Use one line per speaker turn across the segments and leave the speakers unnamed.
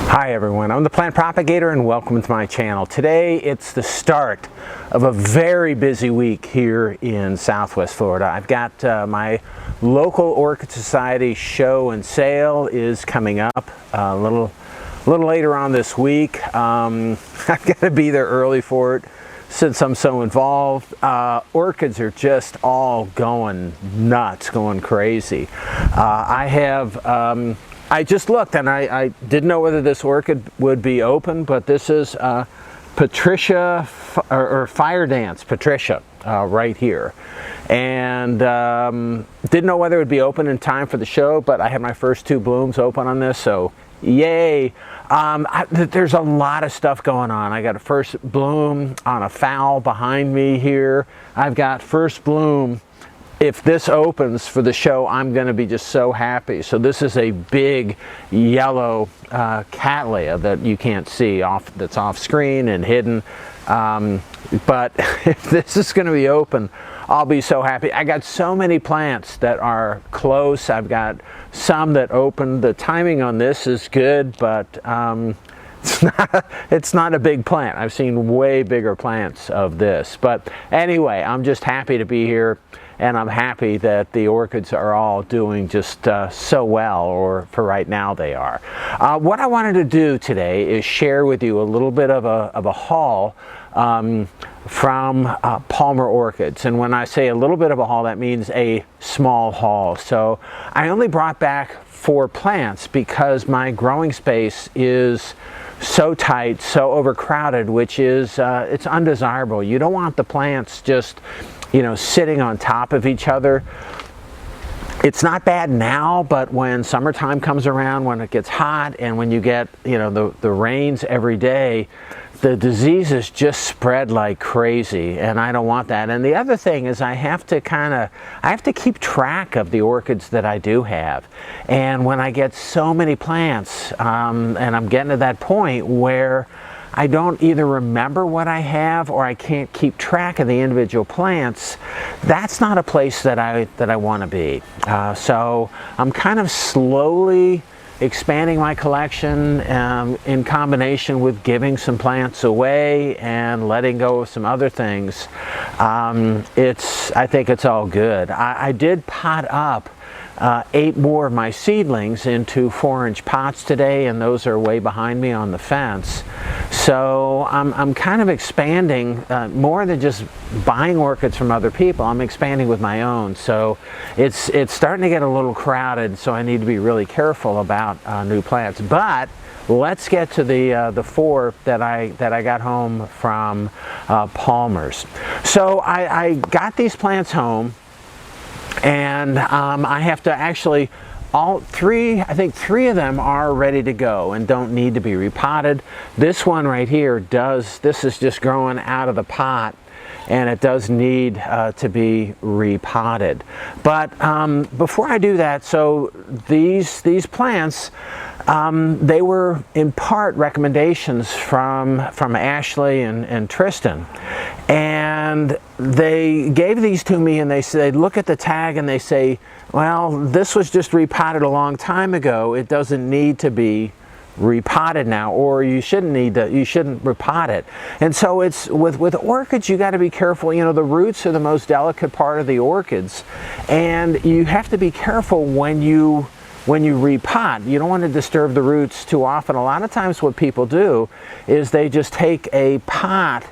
Hi everyone, I'm the Plant Propagator and welcome to my channel. Today it's the start of a very busy week here in Southwest Florida. I've got my local Orchid Society show and sale is coming up a little later on this week. I've got to be there early for it since I'm so involved. Orchids are just all going nuts, going crazy. I just looked and I didn't know whether this orchid would be open, but this is Patricia, or Fire Dance Patricia, right here. And didn't know whether it would be open in time for the show, but I had my first two blooms open on this, so yay. There's a lot of stuff going on. I got a first bloom on a fowl behind me here. I've got first bloom. If this opens for the show, I'm going to be just so happy. So this is a big yellow Cattleya that you can't see, that's off screen and hidden. But if this is going to be open, I'll be so happy. I got so many plants that are close. I've some that opened. The timing on this is good, but it's not a big plant. I've seen way bigger plants of this. But anyway, I'm just happy to be here. And I'm happy that the orchids are all doing just so well, or for right now they are. What I wanted to do today is share with you a little bit of a haul from Palmer Orchids. And when I say a little bit of a haul, that means a small haul. So I only brought back 4 plants because my growing space is so tight, so overcrowded, which is it's undesirable. You don't want the plants just, you know, sitting on top of each other. It's not bad now, but when summertime comes around, when it gets hot and when you get, you know, the rains every day, the diseases just spread like crazy, and I don't want that. And the other thing is I have to keep track of the orchids that I do have. And when I get so many plants, and I'm getting to that point where I don't either remember what I have or I can't keep track of the individual plants, that's not a place that I want to be. So I'm kind of slowly expanding my collection in combination with giving some plants away and letting go of some other things. I think it's all good. I did pot up 8 more of my seedlings into 4-inch pots today, and those are way behind me on the fence. So I'm kind of expanding more than just buying orchids from other people. I'm expanding with my own. So it's starting to get a little crowded, so I need to be really careful about new plants. But let's get to the 4 that I got home from Palmer's. So I got these plants home, and I have to actually, I think 3 of them are ready to go and don't need to be repotted. This one right here this is just growing out of the pot, and it does need to be repotted. But before I do that, so these plants, they were in part recommendations from Ashley and Tristan, and they gave these to me, and they said, look at the tag and they say, well, this was just repotted a long time ago, it doesn't need to be repotted now, or you shouldn't repot it. And so it's with orchids, you got to be careful. You know, the roots are the most delicate part of the orchids, and you have to be careful when you repot. You don't want to disturb the roots too often. A lot of times what people do is they just take a pot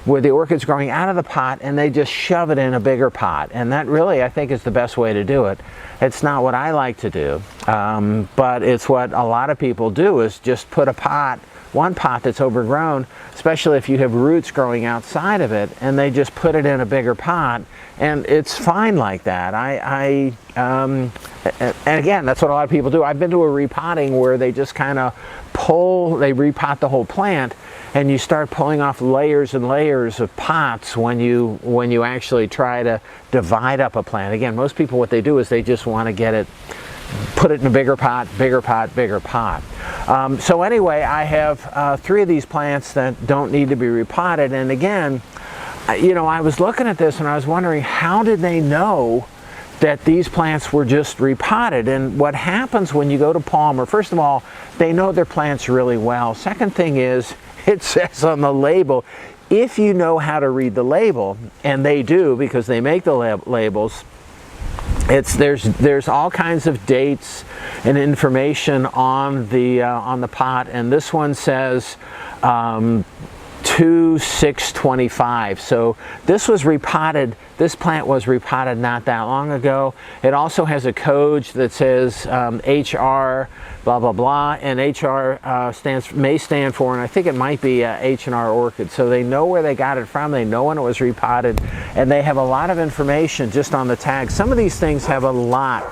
where the orchid's growing out of the pot and they just shove it in a bigger pot, and that really, I think, is the best way to do it. It's not what I like to do, but it's what a lot of people do, is just put one pot that's overgrown, especially if you have roots growing outside of it, and they just put it in a bigger pot, and it's fine like that. And again, that's what a lot of people do. I've been to a repotting where they just kind of they repot the whole plant, and you start pulling off layers and layers of pots when you actually try to divide up a plant. Again, most people, what they do is they just want to put it in a bigger pot, bigger pot, bigger pot. So anyway, I have 3 of these plants that don't need to be repotted, and again, you know, I was looking at this and I was wondering, how did they know that these plants were just repotted. And what happens when you go to Palmer, first of all, they know their plants really well. Second thing is, it says on the label, if you know how to read the label, and they do because they make the labels, there's all kinds of dates and information on the pot, and this one says 2/6/25. So this was repotted. This plant was repotted not that long ago. It also has a code that says HR blah blah blah, and HR may stand for, and I think it might be H&R Orchid. So they know where they got it from. They know when it was repotted, and they have a lot of information just on the tag. Some of these things have a lot,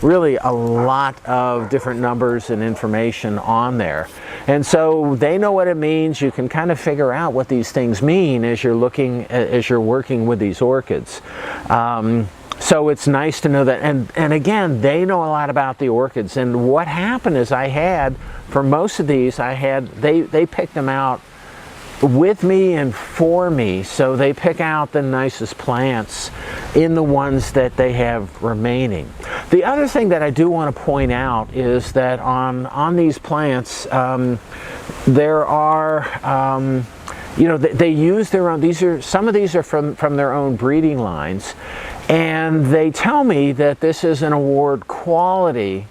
really a lot of different numbers and information on there. And so they know what it means. You can kind of figure out what these things mean as you're working with these orchids. So it's nice to know that. And again, they know a lot about the orchids. And what happened is for most of these, they picked them out with me and for me. So they pick out the nicest plants in the ones that they have remaining. The other thing that I do want to point out is that on these plants, there are, they use their own, some of these are from their own breeding lines, and they tell me that this is an award quality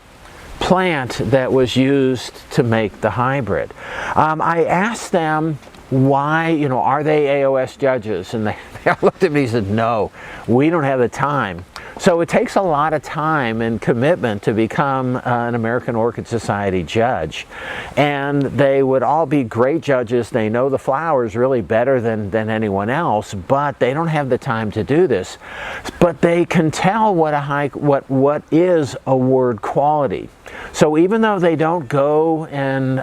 plant that was used to make the hybrid. I asked them, why, are they AOS judges? And they looked at me and said, no, we don't have the time. So it takes a lot of time and commitment to become an American Orchid Society judge. And they would all be great judges. They know the flowers really better than anyone else, but they don't have the time to do this. But they can tell what is award quality. So even though they don't go and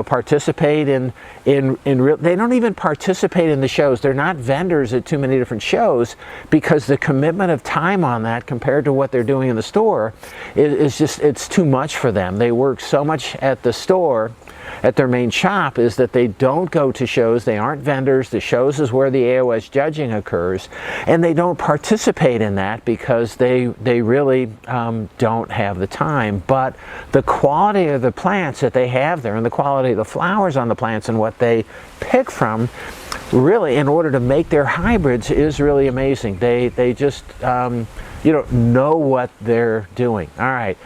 participate they don't even participate in the shows. They're not vendors at too many different shows, because the commitment of time on that compared to what they're doing in the store is just, it's too much for them. They work so much at the store, at their main shop, is that they don't go to shows. They aren't vendors. The shows is where the AOS judging occurs, and they don't participate in that because they really don't have the time. But the quality of the plants that they have there, and the quality of the flowers on the plants and what they pick from, really, in order to make their hybrids, is really amazing. They just know what they're doing. All right.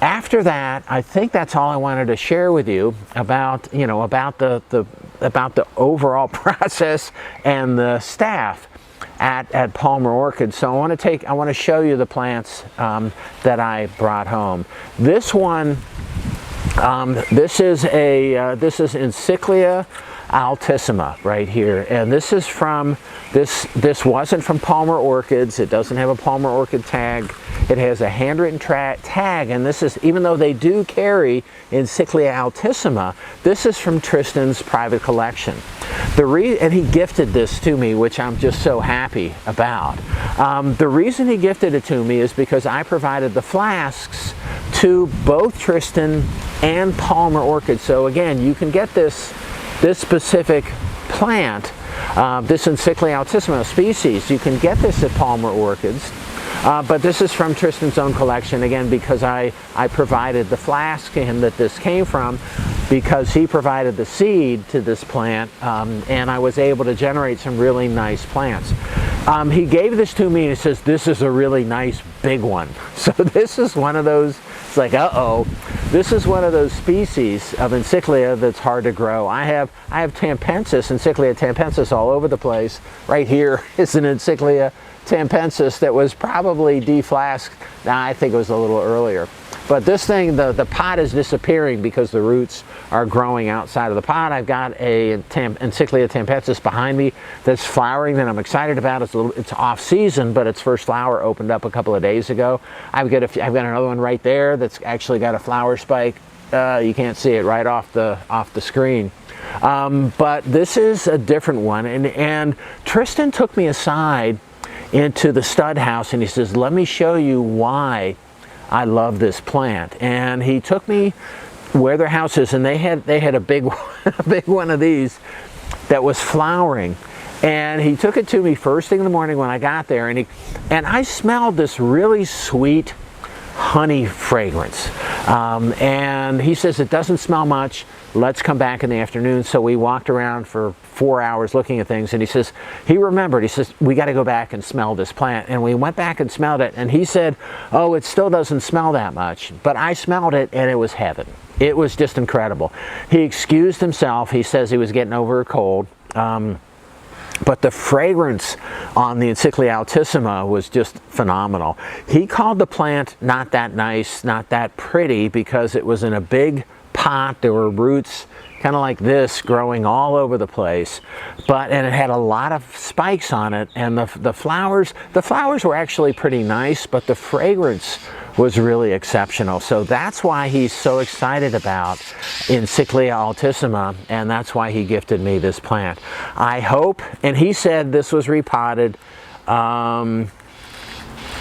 After that, I think that's all I wanted to share with you about the overall process and the staff at Palmer Orchids. So I want to show you the plants that I brought home. This one, this is Encyclia altissima right here, and this is from this wasn't from Palmer Orchids. It doesn't have a Palmer Orchid tag. It has a handwritten tag, and this is, even though they do carry Encyclia altissima, this is from Tristan's private collection. And he gifted this to me, which I'm just so happy about. The reason he gifted it to me is because I provided the flasks to both Tristan and Palmer Orchids. So again, you can get this specific plant, this Encyclia altissima species, you can get this at Palmer Orchids, but this is from Tristan's own collection, again, because I provided the flask to him that this came from, because he provided the seed to this plant, and I was able to generate some really nice plants. He gave this to me and he says, this is a really nice big one. So this is one of those, it's like, uh-oh, this is one of those species of Encyclia that's hard to grow. I have Tampensis, Encyclia tampensis, all over the place. Right here is an Encyclia tampensis that was probably deflasked. Nah, I think it was a little earlier. But this thing, the pot is disappearing because the roots are growing outside of the pot. I've got a Encyclia tampensis behind me that's flowering that I'm excited about. It's off season, but its first flower opened up a couple of days ago. I've got another one right there that's actually got a flower spike. You can't see it right off the screen. But this is a different one, and Tristan took me aside into the stud house and he says, let me show you why I love this plant. And he took me where their house is, and they had a big one, a big one of these that was flowering. And he took it to me first thing in the morning when I got there, and I smelled this really sweet honey fragrance. And he says, it doesn't smell much. Let's come back in the afternoon. So we walked around for 4 hours looking at things, and he says, he remembered, he says, we got to go back and smell this plant. And we went back and smelled it, and he said, oh, it still doesn't smell that much. But I smelled it, and it was heaven. It was just incredible. He excused himself. He says he was getting over a cold. But the fragrance on the Encyclia altissima was just phenomenal. He called the plant not that nice, not that pretty, because it was in a big pot. There were roots kind of like this growing all over the place, and it had a lot of spikes on it, and the flowers were actually pretty nice, but the fragrance was really exceptional. So that's why he's so excited about Encyclia altissima, and that's why he gifted me this plant. I hope, and he said this was repotted.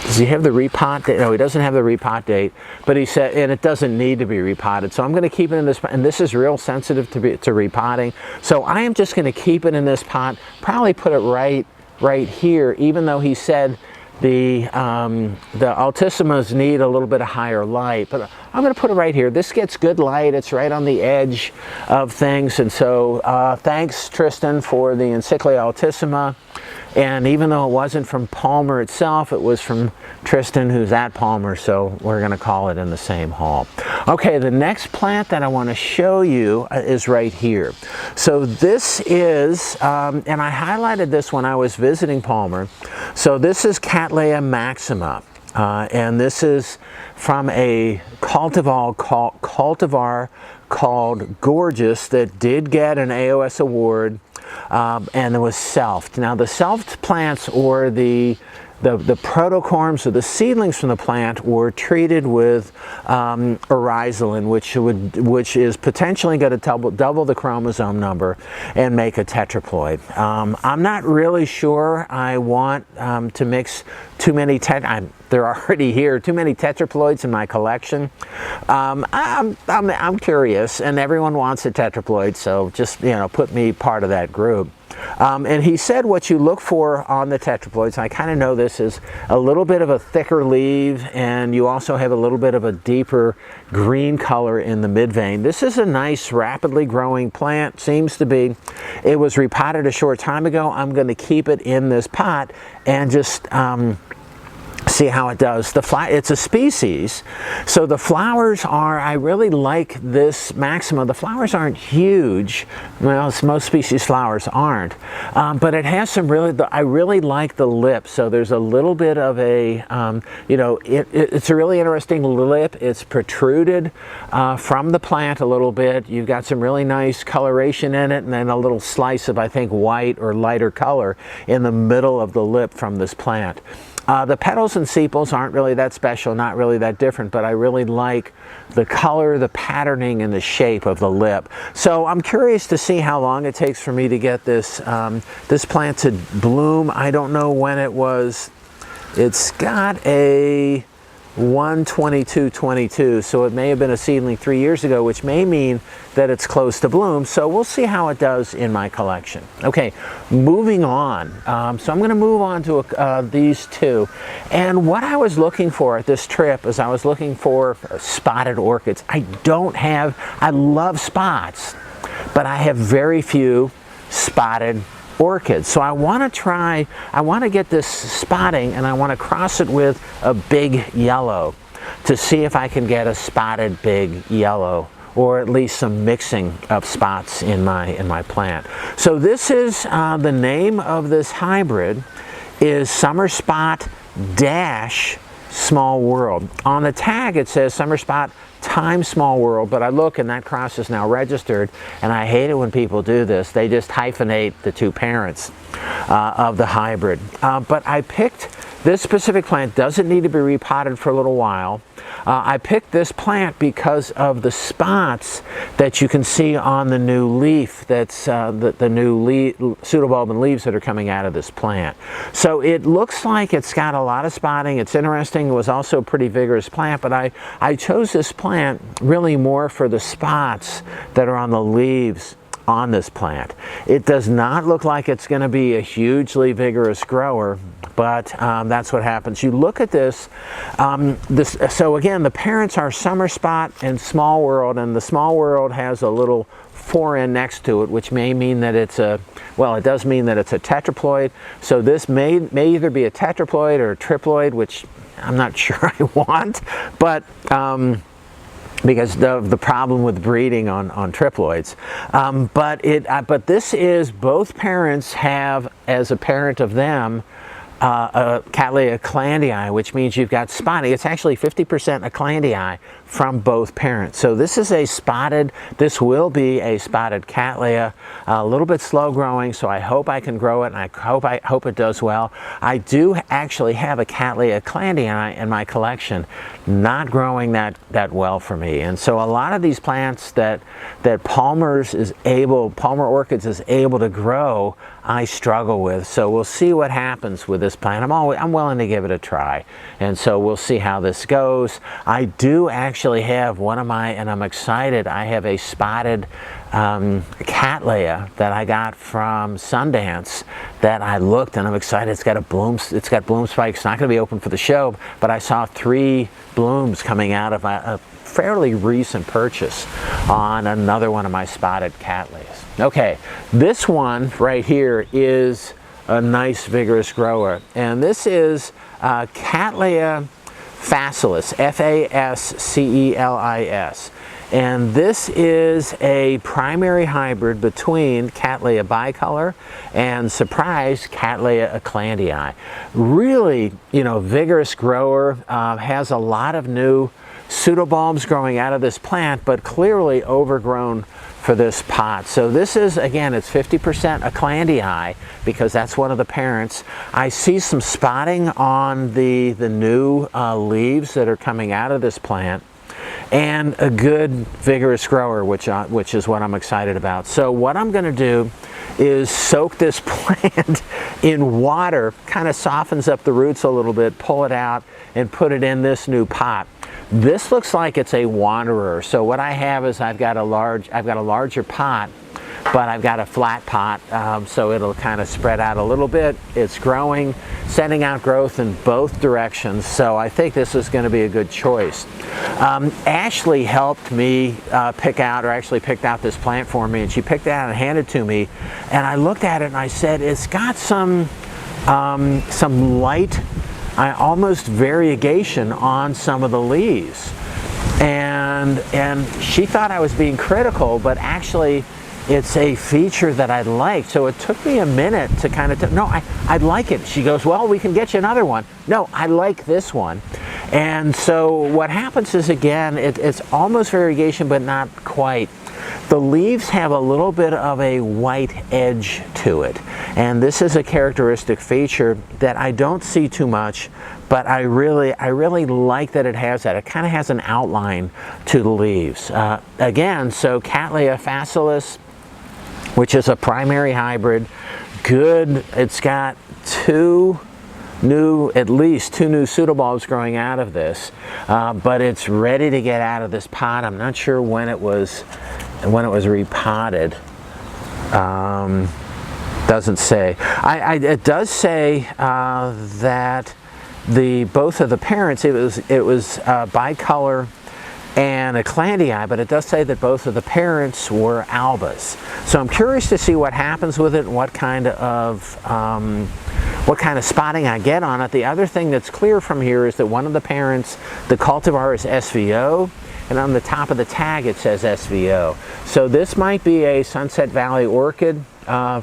Does he have the repot date? No, he doesn't have the repot date, but he said, and it doesn't need to be repotted. So I'm going to keep it in this, and this is real sensitive to repotting. So I am just going to keep it in this pot, probably put it right here, even though he said the altissimas need a little bit of higher light, but I'm going to put it right here. This gets good light. It's right on the edge of things, and so thanks, Tristan, for the Encyclia altissima. And even though it wasn't from Palmer itself, it was from Tristan, who's at Palmer, so we're going to call it in the same haul. Okay, the next plant that I want to show you is right here. So this is, and I highlighted this when I was visiting Palmer. So this is Cattleya maxima, and this is from a cultivar called Gorgeous that did get an AOS award. And it was selfed. Now the selfed plants, or the protocorms, or the seedlings from the plant, were treated with oryzalin, which is potentially going to double the chromosome number and make a tetraploid. I'm not really sure I want to mix too many they're already here, too many tetraploids in my collection. I'm curious, and everyone wants a tetraploid, so just, put me part of that group. And he said what you look for on the tetraploids, I kind of know this, is a little bit of a thicker leaf, and you also have a little bit of a deeper green color in the midvein. This is a nice, rapidly growing plant, seems to be. It was repotted a short time ago. I'm going to keep it in this pot and just see how it does. It's a species, so the flowers are, I really like this maxima. The flowers aren't huge. Well, most species flowers aren't, but it has some I really like the lip. So there's a little bit of a, it's a really interesting lip. It's protruded from the plant a little bit. You've got some really nice coloration in it, and then a little slice of, I think, white or lighter color in the middle of the lip from this plant. The petals and sepals aren't really that special, not really that different, but I really like the color, the patterning, and the shape of the lip. So I'm curious to see how long it takes for me to get this, this plant to bloom. I don't know when it was. It's got a 1/22/22, so it may have been a seedling 3 years ago, which may mean that it's close to bloom. So we'll see how it does in my collection. Okay, moving on. So I'm going to move on to these two. And what I was looking for at this trip is I was looking for spotted orchids. I love spots, but I have very few spotted orchids. So I want to get this spotting, and I want to cross it with a big yellow to see if I can get a spotted big yellow, or at least some mixing of spots in my plant. So this is the name of this hybrid is Summer Spot dash Small World. On the tag it says Summer Spot times Small World, but I look and that cross is now registered, and I hate it when people do this. They just hyphenate the two parents of the hybrid. But I picked this specific plant. Doesn't need to be repotted for a little while. I picked this plant because of the spots that you can see on the new leaf, that's the new pseudobulbin leaves that are coming out of this plant. So it looks like it's got a lot of spotting. It's interesting. It was also a pretty vigorous plant, but I chose this plant really more for the spots that are on the leaves on this plant. It does not look like it's going to be a hugely vigorous grower, but that's what happens. You look at this, so again, the parents are Summer Spot and Small World, and the Small World has a little foreign next to it, which may mean that it's a, well, it does mean that it's a tetraploid. So this may either be a tetraploid or a triploid, which I'm not sure I want, but because of the problem with breeding on triploids. But this is, both parents have, as a parent of them, Cattleya eclandii, which means you've got spotting. It's actually 50% eclandii from both parents. So this is a spotted, this will be a spotted Cattleya, a little bit slow growing, so I hope I can grow it, and I hope it does well. I do actually have a Cattleya eclandii in my collection, not growing that well for me. And so a lot of these plants that Palmer Orchids is able to grow, I struggle with. So we'll see what happens with this plant. I'm willing to give it a try, and so we'll see how this goes. I do actually have one of my, and I'm excited, I have a spotted Cattleya that I got from Sundance that I looked, and I'm excited. It's got bloom spikes. It's not going to be open for the show, but I saw 3 blooms coming out of a fairly recent purchase on another one of my spotted Cattleyas. Okay, this one right here is a nice vigorous grower, and this is Cattleya Fascelis, Fascelis, and this is a primary hybrid between Cattleya bicolor and, surprise, Cattleya eclandii. Really, vigorous grower, has a lot of new pseudobulbs growing out of this plant, but clearly overgrown for this pot. So this is, again, it's 50% eclandii because that's one of the parents. I see some spotting on the new leaves that are coming out of this plant, and a good vigorous grower, which is what I'm excited about. So what I'm going to do is soak this plant in water, kind of softens up the roots a little bit, pull it out, and put it in this new pot. This looks like it's a wanderer. So what I have is I've got a larger pot, but I've got a flat pot, so it'll kind of spread out a little bit. It's growing, sending out growth in both directions, so I think this is going to be a good choice. Ashley helped me picked out this plant for me, and she picked it out and handed it to me, and I looked at it and I said, it's got some light, almost variegation on some of the leaves, and she thought I was being critical, but actually it's a feature that I like. So it took me a minute to kind of, no, I like it. She goes, well, we can get you another one. No, I like this one. And so what happens is, again, it's almost variegation, but not quite. The leaves have a little bit of a white edge to it, and this is a characteristic feature that I don't see too much, but I really like that it has that. It kind of has an outline to the leaves. Again, so Cattleya Fascelis, which is a primary hybrid, good. It's got at least two new pseudobulbs growing out of this, but it's ready to get out of this pot. I'm not sure when it was repotted. Doesn't say. It does say that both of the parents, it was bicolor and eclandii, but it does say that both of the parents were albas. So I'm curious to see what happens with it and what kind of spotting I get on it. The other thing that's clear from here is that one of the parents, the cultivar, is SVO, and on the top of the tag it says SVO. So this might be a Sunset Valley Orchid,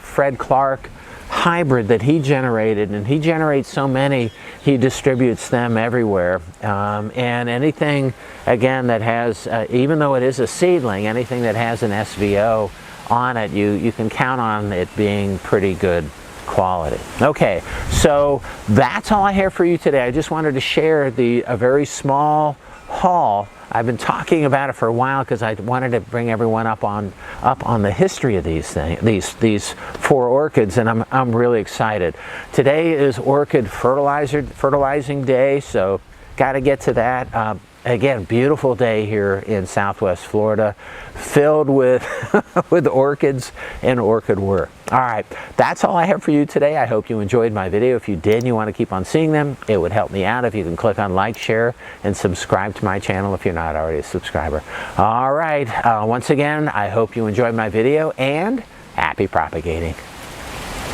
Fred Clark hybrid that he generated, and he generates so many, he distributes them everywhere. And anything, again, that has, even though it is a seedling, anything that has an SVO on it, you can count on it being pretty good quality. Okay, so that's all I have for you today. I just wanted to share a very small haul. I've been talking about it for a while because I wanted to bring everyone up on the history of these four orchids, and I'm really excited. Today is orchid fertilizing day, so got to get to that. again, beautiful day here in Southwest Florida, filled with with orchids and orchid work. All right, that's all I have for you today. I hope you enjoyed my video. If you did and you want to keep on seeing them, it would help me out if you can click on like, share, and subscribe to my channel if you're not already a subscriber. All right, once again, I hope you enjoyed my video, and happy propagating.